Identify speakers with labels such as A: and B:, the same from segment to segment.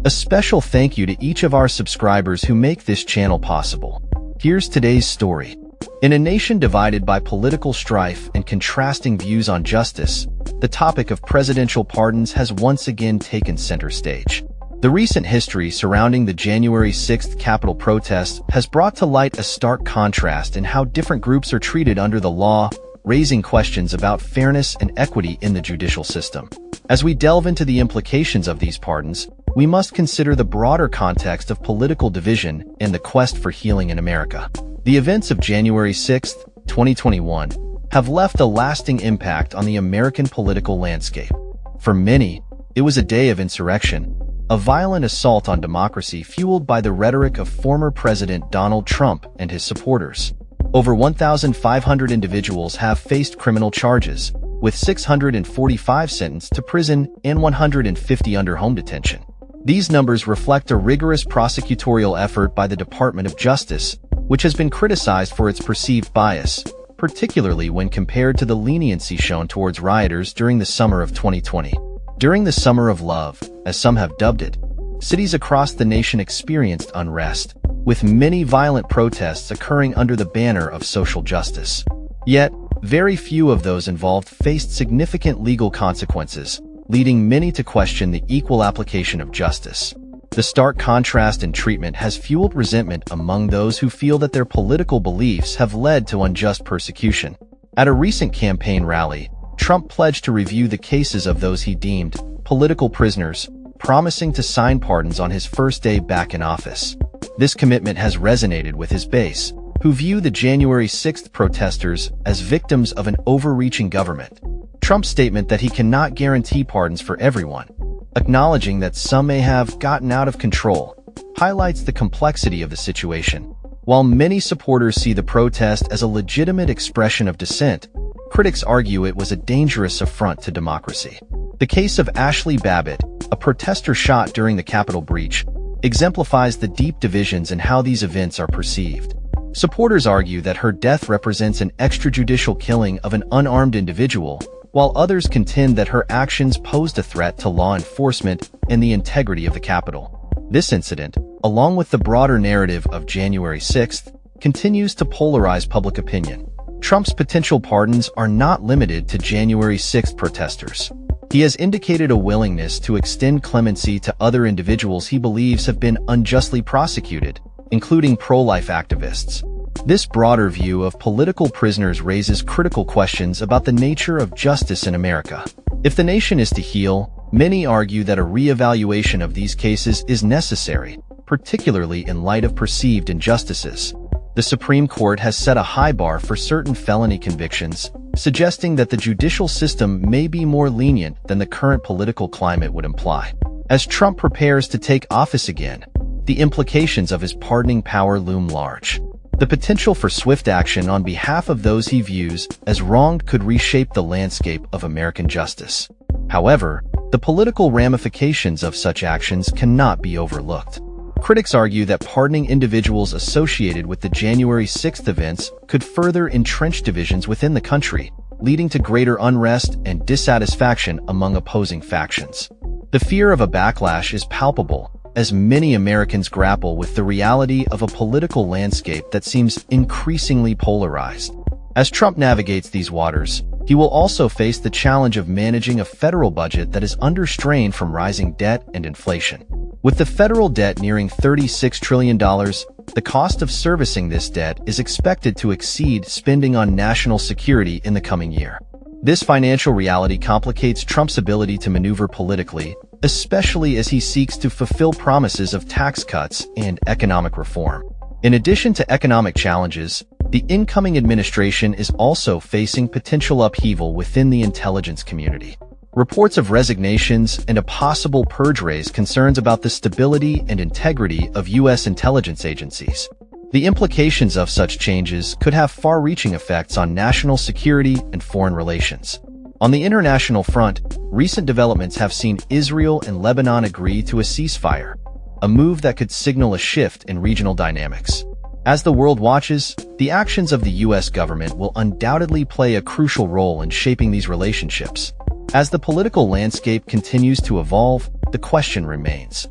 A: A special thank you to each of our subscribers who make this channel possible. Here's today's story. In a nation divided by political strife and contrasting views on justice, the topic of presidential pardons has once again taken center stage. The recent history surrounding the January 6th Capitol protests has brought to light a stark contrast in how different groups are treated under the law, raising questions about fairness and equity in the judicial system. As we delve into the implications of these pardons, we must consider the broader context of political division and the quest for healing in America. The events of January 6, 2021, have left a lasting impact on the American political landscape. For many, it was a day of insurrection, a violent assault on democracy fueled by the rhetoric of former President Donald Trump and his supporters. Over 1,500 individuals have faced criminal charges, with 645 sentenced to prison and 150 under home detention. These numbers reflect a rigorous prosecutorial effort by the Department of Justice, which has been criticized for its perceived bias, particularly when compared to the leniency shown towards rioters during the summer of 2020. During the Summer of Love, as some have dubbed it, cities across the nation experienced unrest, with many violent protests occurring under the banner of social justice. Yet, very few of those involved faced significant legal consequences, leading many to question the equal application of justice. The stark contrast in treatment has fueled resentment among those who feel that their political beliefs have led to unjust persecution. At a recent campaign rally, Trump pledged to review the cases of those he deemed political prisoners, promising to sign pardons on his first day back in office. This commitment has resonated with his base, who view the January 6th protesters as victims of an overreaching government. Trump's statement that he cannot guarantee pardons for everyone, acknowledging that some may have gotten out of control, highlights the complexity of the situation. While many supporters see the protest as a legitimate expression of dissent, critics argue it was a dangerous affront to democracy. The case of Ashley Babbitt, a protester shot during the Capitol breach, exemplifies the deep divisions in how these events are perceived. Supporters argue that her death represents an extrajudicial killing of an unarmed individual, while others contend that her actions posed a threat to law enforcement and the integrity of the Capitol. This incident, along with the broader narrative of January 6th, continues to polarize public opinion. Trump's potential pardons are not limited to January 6th protesters. He has indicated a willingness to extend clemency to other individuals he believes have been unjustly prosecuted, including pro-life activists. This broader view of political prisoners raises critical questions about the nature of justice in America. If the nation is to heal, many argue that a re-evaluation of these cases is necessary, particularly in light of perceived injustices. The Supreme Court has set a high bar for certain felony convictions, suggesting that the judicial system may be more lenient than the current political climate would imply. As Trump prepares to take office again, the implications of his pardoning power loom large. The potential for swift action on behalf of those he views as wronged could reshape the landscape of American justice. However, the political ramifications of such actions cannot be overlooked. Critics argue that pardoning individuals associated with the January 6th events could further entrench divisions within the country, leading to greater unrest and dissatisfaction among opposing factions. The fear of a backlash is palpable, as many Americans grapple with the reality of a political landscape that seems increasingly polarized. As Trump navigates these waters, he will also face the challenge of managing a federal budget that is under strain from rising debt and inflation. With the federal debt nearing $36 trillion, the cost of servicing this debt is expected to exceed spending on national security in the coming year. This financial reality complicates Trump's ability to maneuver politically, especially as he seeks to fulfill promises of tax cuts and economic reform. In addition to economic challenges, the incoming administration is also facing potential upheaval within the intelligence community. Reports of resignations and a possible purge raise concerns about the stability and integrity of U.S. intelligence agencies. The implications of such changes could have far-reaching effects on national security and foreign relations. On the international front, recent developments have seen Israel and Lebanon agree to a ceasefire, a move that could signal a shift in regional dynamics. As the world watches, the actions of the U.S. government will undoubtedly play a crucial role in shaping these relationships. As the political landscape continues to evolve, the question remains: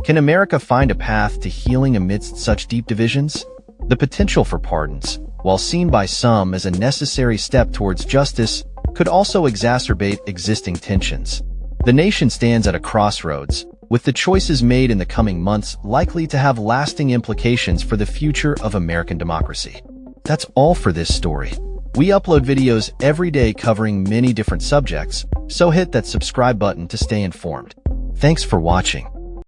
A: Can America find a path to healing amidst such deep divisions? The potential for pardons, while seen by some as a necessary step towards justice, could also exacerbate existing tensions. The nation stands at a crossroads, with the choices made in the coming months likely to have lasting implications for the future of American democracy. That's all for this story. We upload videos every day covering many different subjects, so hit that subscribe button to stay informed. Thanks for watching.